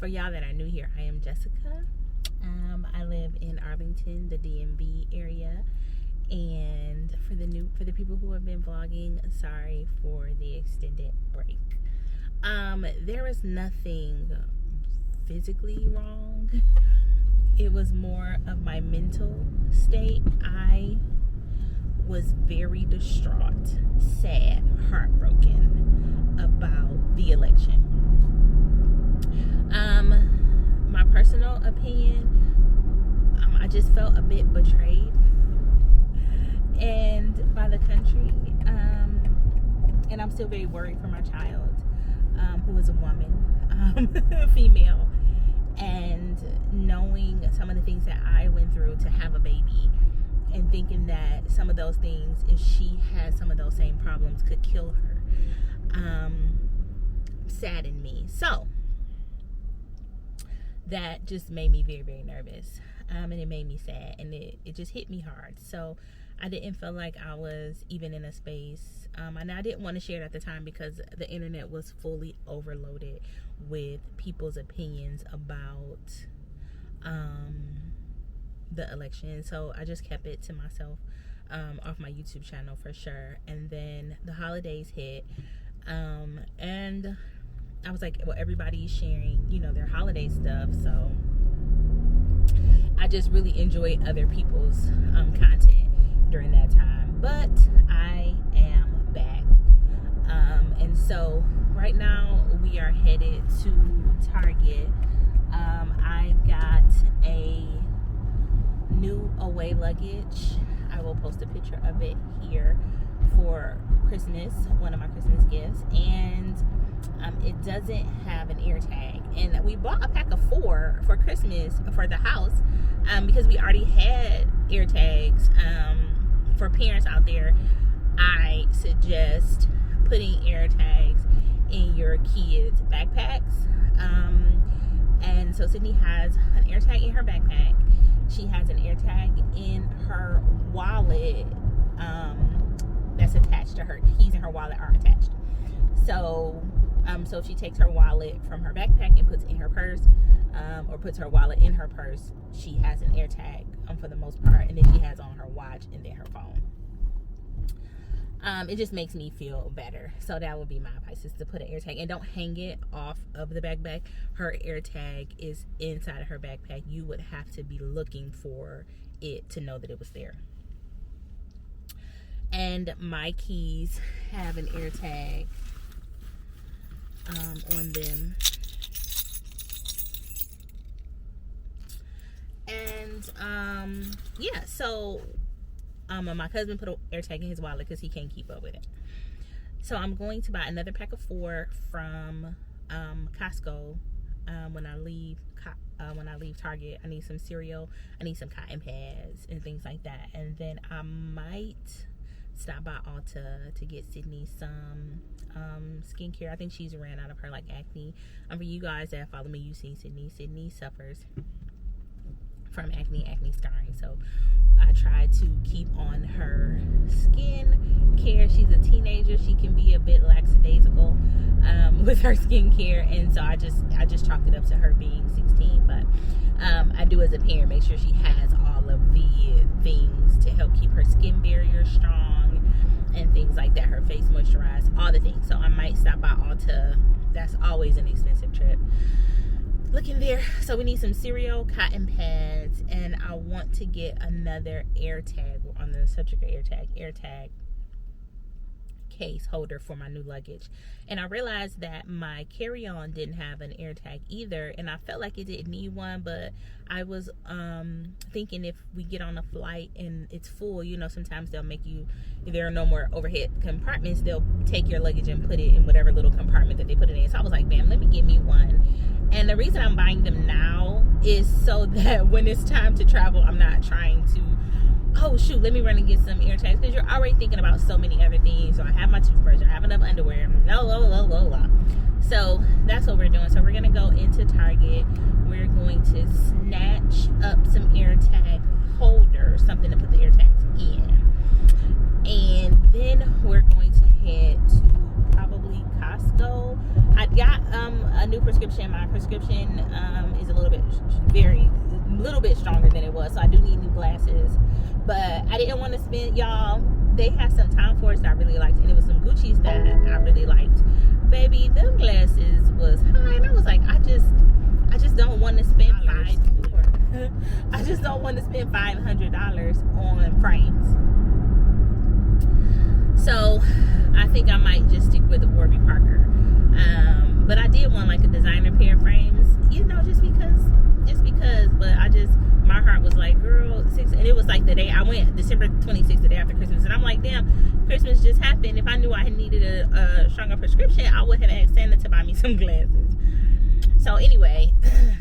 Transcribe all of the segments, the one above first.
For y'all that are new here, I am Jessica. I live in Arlington, the DMV area. And for the people who have been vlogging, sorry for the extended break. There was nothing physically wrong. It was more of my mental state. I was very distraught, sad, heartbroken about the election. My personal opinion, I just felt a bit betrayed and by the country, and I'm still very worried for my child, who is a woman, female, and knowing some of the things that I went through to have a baby, and thinking that some of those things, if she had some of those same problems, could kill her, saddened me. So that just made me very, very nervous, and it made me sad, and it just hit me hard. So I didn't feel like I was even in a space, and I didn't want to share it at the time because the internet was fully overloaded with people's opinions about the election. So I just kept it to myself, off my YouTube channel for sure. And then the holidays hit, and I was like, well, everybody's sharing, their holiday stuff. So I just really enjoyed other people's content during that time. But I am back. And so right now we are headed to Target. I got a new away luggage. I will post a picture of it here for Christmas, one of my Christmas gifts. And it doesn't have an air tag, and we bought a pack of 4 for Christmas for the house, because we already had air tags. For parents out there, I suggest putting air tags in your kids' backpacks. And so Sydney has an air tag in her backpack. She has an air tag in her wallet, that's attached to her. Keys in her wallet are attached. So if she takes her wallet from her backpack and puts it in her purse, or puts her wallet in her purse, she has an air tag, for the most part, and then she has on her watch and then her phone. It just makes me feel better. So that would be my advice, is to put an air tag, and don't hang it off of the backpack. Her air tag is inside of her backpack. You would have to be looking for it to know that it was there. And my keys have an air tag on them. And yeah, so my cousin put an air tag in his wallet because he can't keep up with it. So I'm going to buy another pack of 4 from Costco when I leave Target. I need some cereal, I need some cotton pads and things like that. And then I might stop by Ulta to get Sydney some skincare. I think she's ran out of her acne. For you guys that follow me, you see Sydney suffers from acne scarring. So I try to keep on her skin care. She's a teenager. She can be a bit lackadaisical with her skincare, and so I just chalked it up to her being 16. But I do, as a parent, make sure she has all of the things to help keep her skin barrier strong and things like that, her face moisturized, all the things. So I might stop by Ulta. That's always an expensive trip. Looking there. So we need some cereal, cotton pads, and I want to get another air tag on the subject of air tag case holder for my new luggage. And I realized that my carry-on didn't have an air tag either, and I felt like it didn't need one. But I was thinking, if we get on a flight and it's full, sometimes they'll make you, if there are no more overhead compartments, they'll take your luggage and put it in whatever little compartment that they put it in. So I was like, bam, let me get me one. And the reason I'm buying them now is so that when it's time to travel, I'm not trying to, oh shoot, let me run and get some air tags, because you're already thinking about so many other things. So I have my toothbrush, I have enough underwear, So that's what we're doing. So we're gonna go into Target. We're going to snatch up some air tag holders, something to put the air tags in, and then we're going to head to probably Costco. I got a new prescription. My prescription is a little bit stronger than it was, so I do need new glasses. But I didn't want to spend, y'all. They had some Tom Fords that I really liked, and it was some Gucci's that I really liked. Baby, them glasses was high, and I was like, I just don't want to spend I just don't want to spend $500 on frames. So I think I might just stick with the Warby Parker. But I did want like a designer pair of frames, you know, just because. But my heart was like, girl, and it was like the day I went, December 26th, the day after Christmas, and I'm like, damn, Christmas just happened. If I knew I needed a stronger prescription, I would have asked Santa to buy me some glasses. So anyway,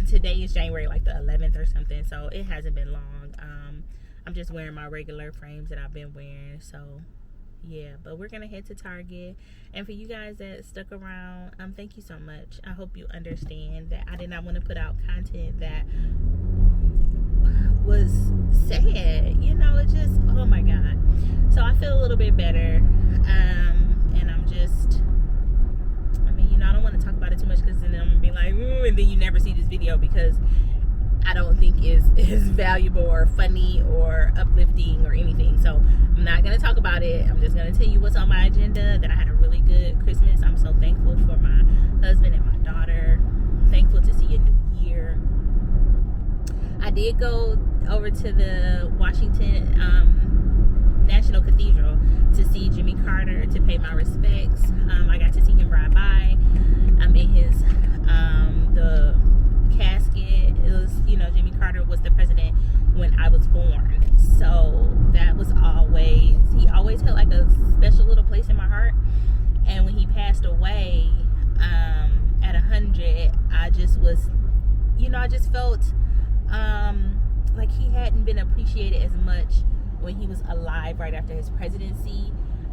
today is January like the 11th or something, so it hasn't been long. I'm just wearing my regular frames that I've been wearing, so yeah. But we're gonna head to Target, and for you guys that stuck around, thank you so much. I hope you understand that I did not want to put out content that was sad, you know. It just, oh my god. So I feel a little bit better, and I'm just, I mean, you know, I don't want to talk about it too much, because then I'm gonna be like, ooh, and then you never see this video, because I don't think is valuable or funny or uplifting or anything. So I'm not gonna talk about it. I'm just gonna tell you what's on my agenda. That I had a really good Christmas. I'm so thankful for my husband and my daughter. I'm thankful to see a new year. I did go over to the Washington National Cathedral to see Jimmy Carter, to pay my respects. I got to see him ride by. I'm in his the casket. It was, you know, Jimmy Carter was the president when I was born, so that was he always held like a special little place in my heart. And when he passed away at 100, I just was, you know, I just felt like he hadn't been appreciated as much when he was alive, right after his presidency,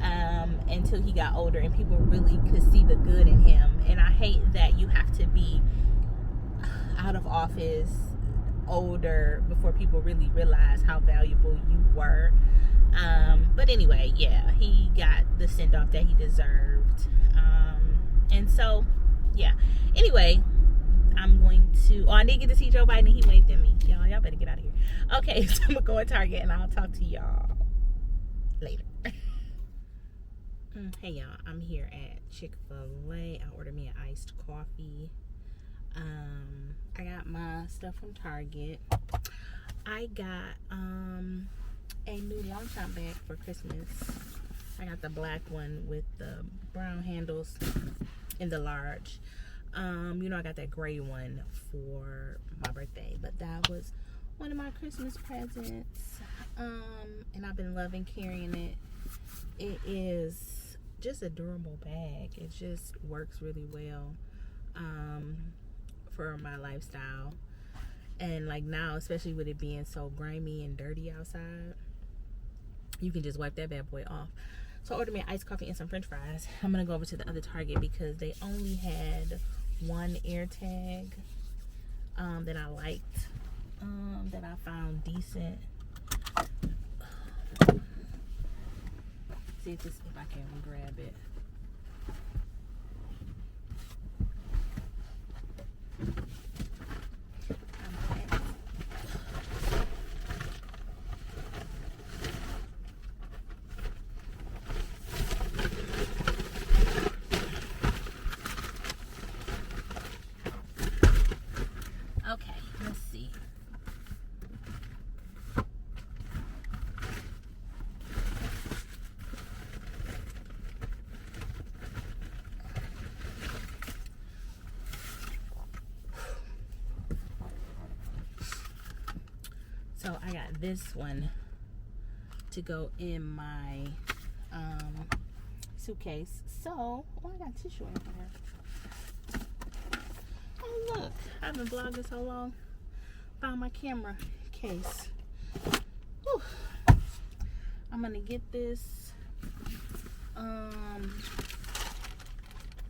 until he got older and people really could see the good in him. And I hate that you have to be out of office older before people really realize how valuable you were. But anyway, yeah, he got the send-off that he deserved. And so, yeah. Anyway, I'm going to, I did get to see Joe Biden, and he waved at me. Y'all better get out of here. Okay, so I'm going to go to Target, and I'll talk to y'all later. Hey, y'all. I'm here at Chick-fil-A. I ordered me an iced coffee. I got my stuff from Target. I got a new Longchamp bag for Christmas. I got the black one with the brown handles in the large. You know, I got that gray one for my birthday, but that was one of my Christmas presents. And I've been loving carrying it. It is just a durable bag. It just works really well for my lifestyle. And like now, especially with it being so grimy and dirty outside, you can just wipe that bad boy off. So I ordered me an iced coffee and some french fries. I'm gonna go over to the other Target because they only had one air tag that I liked, that I found decent. See if I can grab it. Okay, let's see. So I got this one to go in my suitcase. So, oh, I got tissue in here. Oh look, I've been vlogging so long. Found my camera case. Whew. I'm gonna get this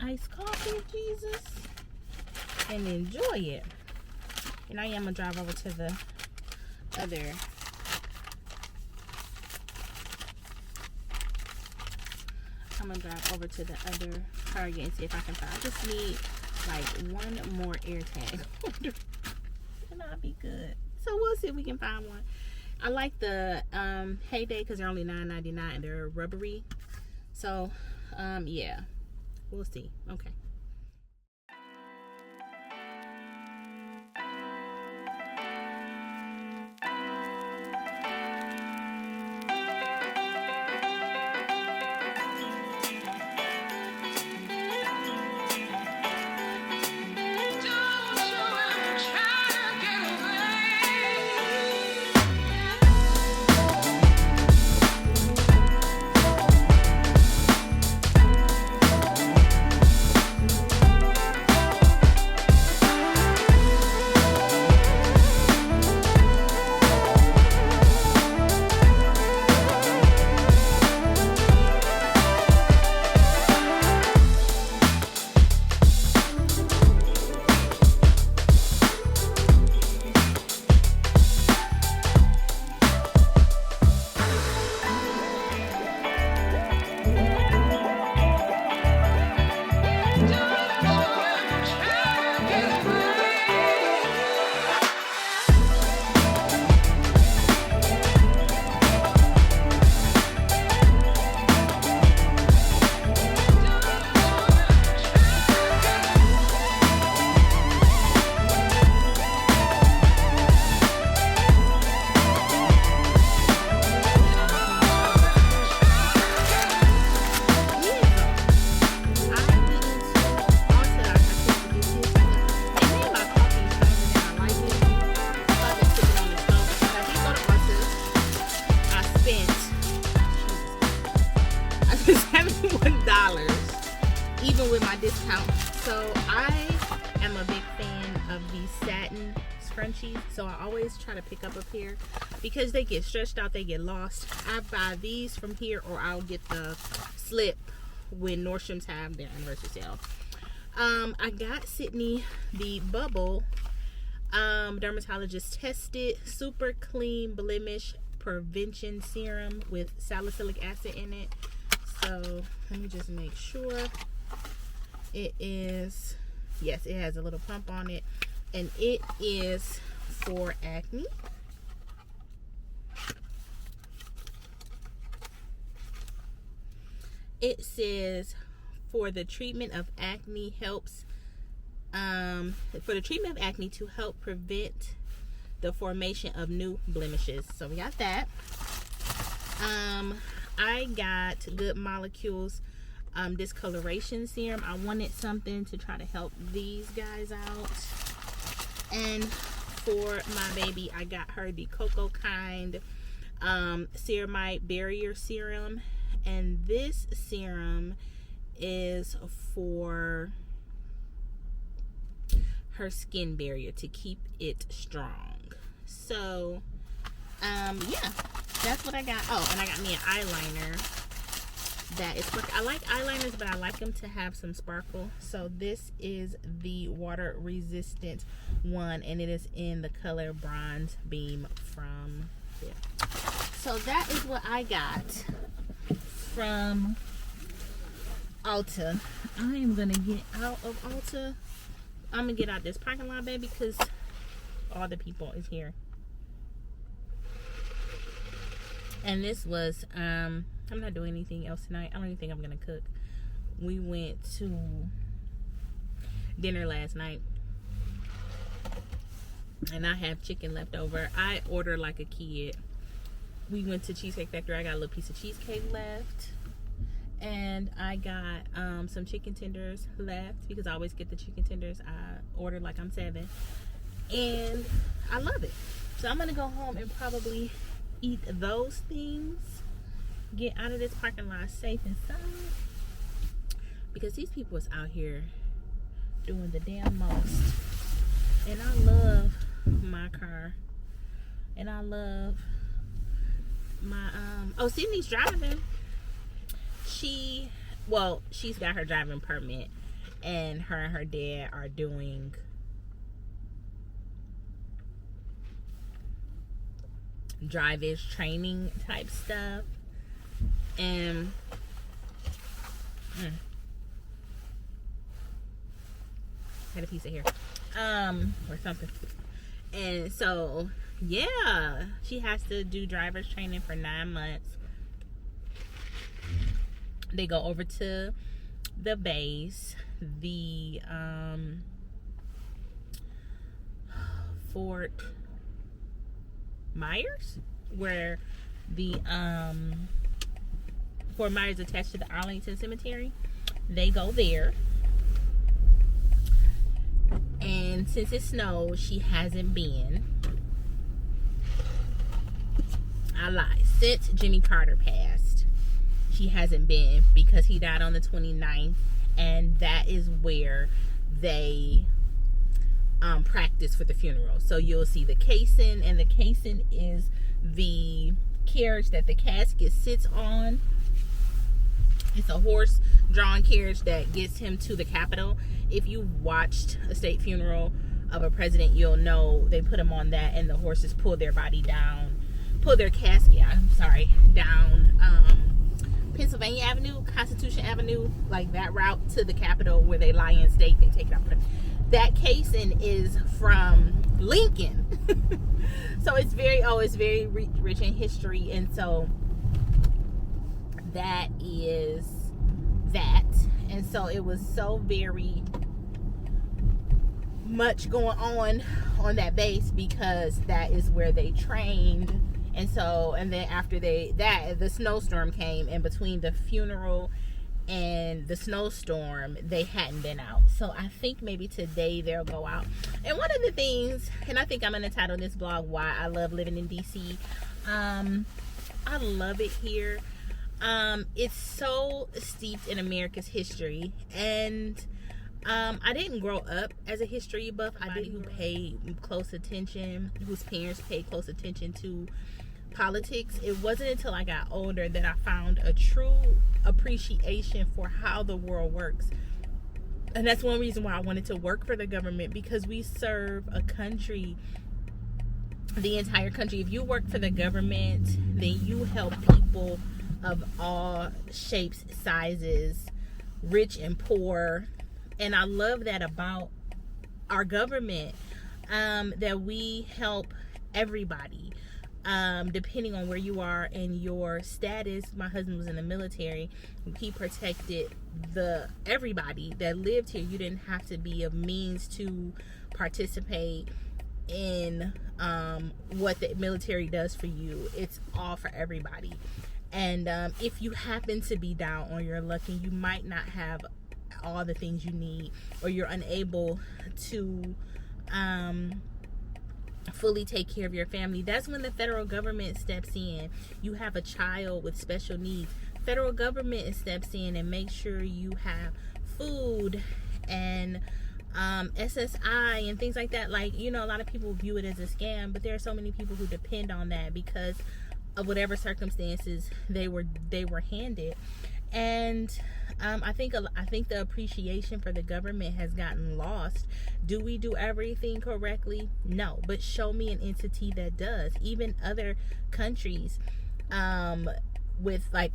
iced coffee, Jesus, and enjoy it. And I am gonna drive over to the other Target and see if I can find. I just need like one more air tag holder and I'll be good. So we'll see if we can find one. I like the Heyday because they're only $9.99 and they're rubbery. So yeah, we'll see. Okay. Even with my discount. So I am a big fan of these satin scrunchies, so I always try to pick up a pair because they get stretched out, they get lost. I buy these from here, or I'll get the slip when Nordstrom's have their anniversary sale. I got Sydney the Bubble dermatologist tested super clean blemish prevention serum with salicylic acid in it. So let me just make sure. It is, yes, it has a little pump on it, and it is for acne. It says for the treatment of acne helps, for the treatment of acne to help prevent the formation of new blemishes. So we got that. I got Good Molecules discoloration serum. I wanted something to try to help these guys out. And for my baby, I got her the Cocoa Kind ceramide barrier serum, and this serum is for her skin barrier to keep it strong. So yeah, that's what I got. Oh, and I got me an eyeliner that is working. I like eyeliners, but I like them to have some sparkle. So this is the water resistant one, and it is in the color Bronze Beam from there. So that is what I got from Ulta. I am gonna get out of Ulta. I'm gonna get out this parking lot, baby, because all the people is here. And this was I'm not doing anything else tonight. I don't even think I'm gonna cook. We went to dinner last night, and I have chicken left over. I ordered like a kid. We went to Cheesecake Factory. I got a little piece of cheesecake left, and I got some chicken tenders left because I always get the chicken tenders. I ordered like I'm 7, and I love it. So I'm gonna go home and probably eat those things, get out of this parking lot safe and sound, because these people is out here doing the damn most. And I love my car, and I love my oh, Sydney's driving. She's got her driving permit, and her dad are doing drive-ish training type stuff. And had a piece of hair, or something. And so, yeah, she has to do driver's training for 9 months. They go over to the base, the Fort Myers, where the Fort Myers attached to the Arlington cemetery. They go there, and since it snows, she hasn't been. I lied. Since Jimmy Carter passed, she hasn't been, because he died on the 29th, and that is where they practice for the funeral. So you'll see the caisson, and the caisson is the carriage that the casket sits on. It's a horse-drawn carriage that gets him to the Capitol. If you watched a state funeral of a president, you'll know they put him on that, and the horses pull their body down, pull their casket, down Pennsylvania Avenue, Constitution Avenue, like that route to the Capitol where they lie in state. They take it out. That caisson is from Lincoln. So it's very rich in history, and so that is that. And so it was so very much going on that base, because that is where they trained. And so, and then after the snowstorm came, and between the funeral and the snowstorm, they hadn't been out. So I think maybe today they'll go out. And one of the things, and I think I'm going to title this blog, Why I Love Living in DC. I love it here. It's so steeped in America's history, and I didn't grow up as a history buff. I didn't pay close attention, whose parents paid close attention to politics. It wasn't until I got older that I found a true appreciation for how the world works. And that's one reason why I wanted to work for the government, because we serve a country, the entire country. If you work for the government, then you help people of all shapes, sizes, rich and poor. And I love that about our government, that we help everybody, depending on where you are and your status. My husband was in the military. He protected everybody that lived here. You didn't have to be of means to participate in what the military does for you. It's all for everybody. And if you happen to be down on your luck and you might not have all the things you need, or you're unable to fully take care of your family, that's when the federal government steps in. You have a child with special needs, federal government steps in and makes sure you have food and SSI and things like that. Like, a lot of people view it as a scam, but there are so many people who depend on that because of whatever circumstances they were handed. And I think the appreciation for the government has gotten lost. Do we do everything correctly? No, but show me an entity that does. Even other countries with that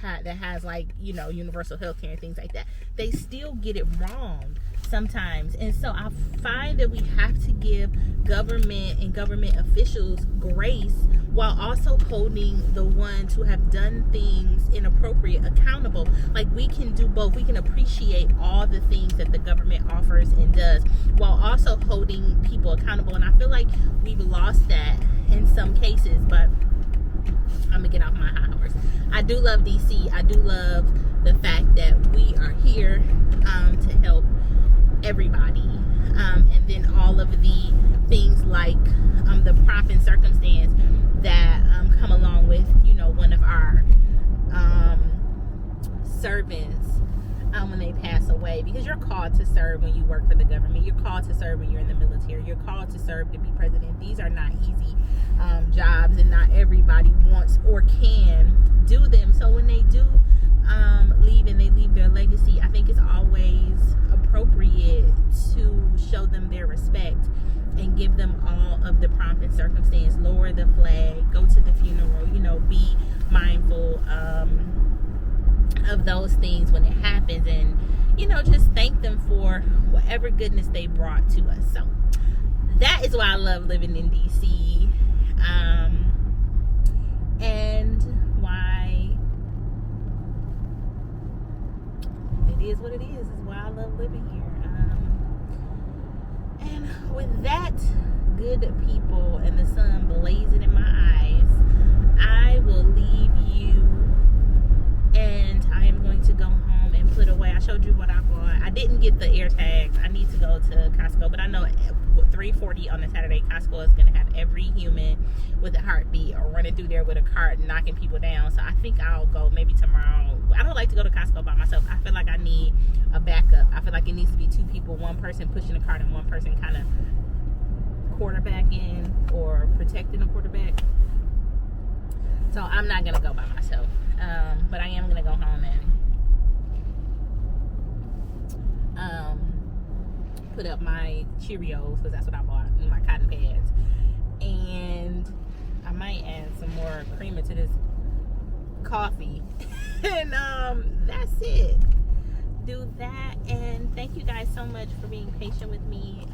has universal health care and things like that, they still get it wrong sometimes. And so I find that we have to give government and government officials grace, while also holding the ones who have done things inappropriate accountable. Like, we can do both. We can appreciate all the things that the government offers and does, while also holding people accountable. And I feel like we've lost that in some cases, but I'm gonna get off my high horse. I do love DC. I do love the fact that we are here to help everybody, and then all of the things like the prompt and circumstance that come along with one of our servants when they pass away. Because you're called to serve when you work for the government. You're called to serve when you're in the military. You're called to serve to be president. These are not easy jobs, and not everybody wants or can do them. So when they do leave and they leave their legacy, I think it's always appropriate to show them their respect and give them all of the prompt and circumstance. Lower the flag, go to the funeral, be mindful of those things when it happens. And you know, just thank them for whatever goodness they brought to us. So that is why I love living in DC, and why it is what it is why I love living here. And with that, good people, and the sun blazing in my eyes, I will leave you, and I am going to go home and put away. I showed you what I bought. I didn't get the air tags. I need to go to Costco, but I know at 3:40 on a Saturday, Costco is going to have every human with a heartbeat or running through there with a cart knocking people down. So I think I'll go maybe tomorrow. I don't like to go to Costco by myself. I feel like I need a backup. I feel like it needs to be two people, one person pushing a cart and one person kind of quarterbacking or protecting a quarterback. So I'm not going to go by myself. But I am going to go home and put up my Cheerios, because that's what I bought, and my cotton pads. And I might add some more creamer to this coffee. And that's it. Do that. And thank you guys so much for being patient with me.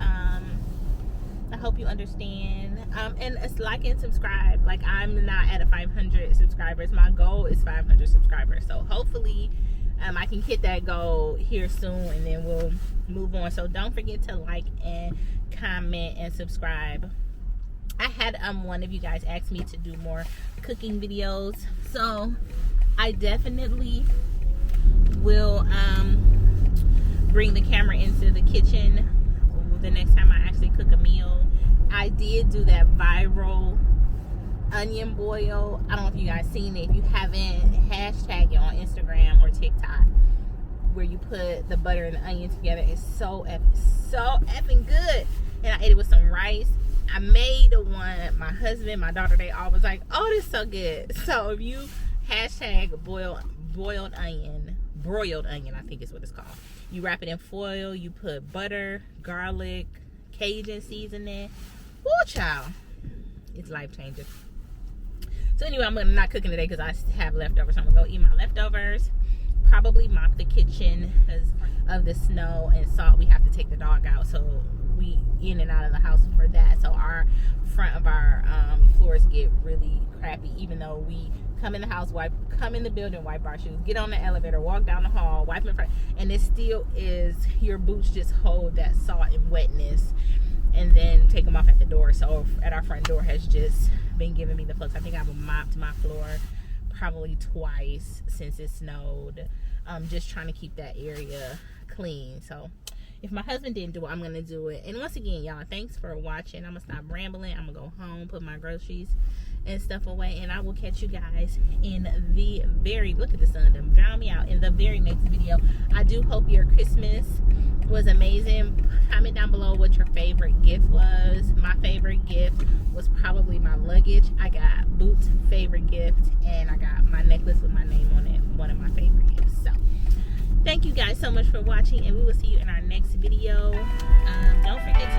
I hope you understand. And it's like and subscribe. Like, I'm not at a 500 subscribers. My goal is 500 subscribers. So hopefully I can hit that goal here soon, and then we'll move on. So don't forget to like and comment and subscribe. I had one of you guys ask me to do more cooking videos, so I definitely will bring the camera into the kitchen the next time I actually cook a meal. I did do that viral onion boil. I don't know if you guys seen it. If you haven't, hashtag it on Instagram or TikTok, where you put the butter and the onion together. It's so effing good. And I ate it with some rice. I made the one, my husband, my daughter, they all was like, oh, this is so good. So if you hashtag broiled onion, I think is what it's called. You wrap it in foil, you put butter, garlic, Cajun seasoning. Woo, child. It's life changing. So anyway, I'm not cooking today because I have leftovers. So I'm gonna go eat my leftovers. Probably mop the kitchen because of the snow and salt. We have to take the dog out, so we in and out of the house for that. So our front of our floors get really crappy, even though we come in the house, come in the building, wipe our shoes, get on the elevator, walk down the hall, wipe in front, and it still is, your boots just hold that salt and wetness, and then take them off at the door. So at our front door has just been giving me the flux. I think I've mopped my floor probably twice since it snowed, just trying to keep that area clean. So if my husband didn't do it, I'm going to do it. And once again, y'all, thanks for watching. I'm going to stop rambling. I'm going to go home, put my groceries and stuff away, and I will catch you guys in the very, look at the sun, to drown me out, in the very next video. I do hope your Christmas was amazing. Comment down below what your favorite gift was. My favorite gift was probably my luggage. I got Boot's favorite gift, and I got my necklace with my name on it, one of my favorite gifts. So thank you guys so much for watching, and we will see you in our next video. Don't forget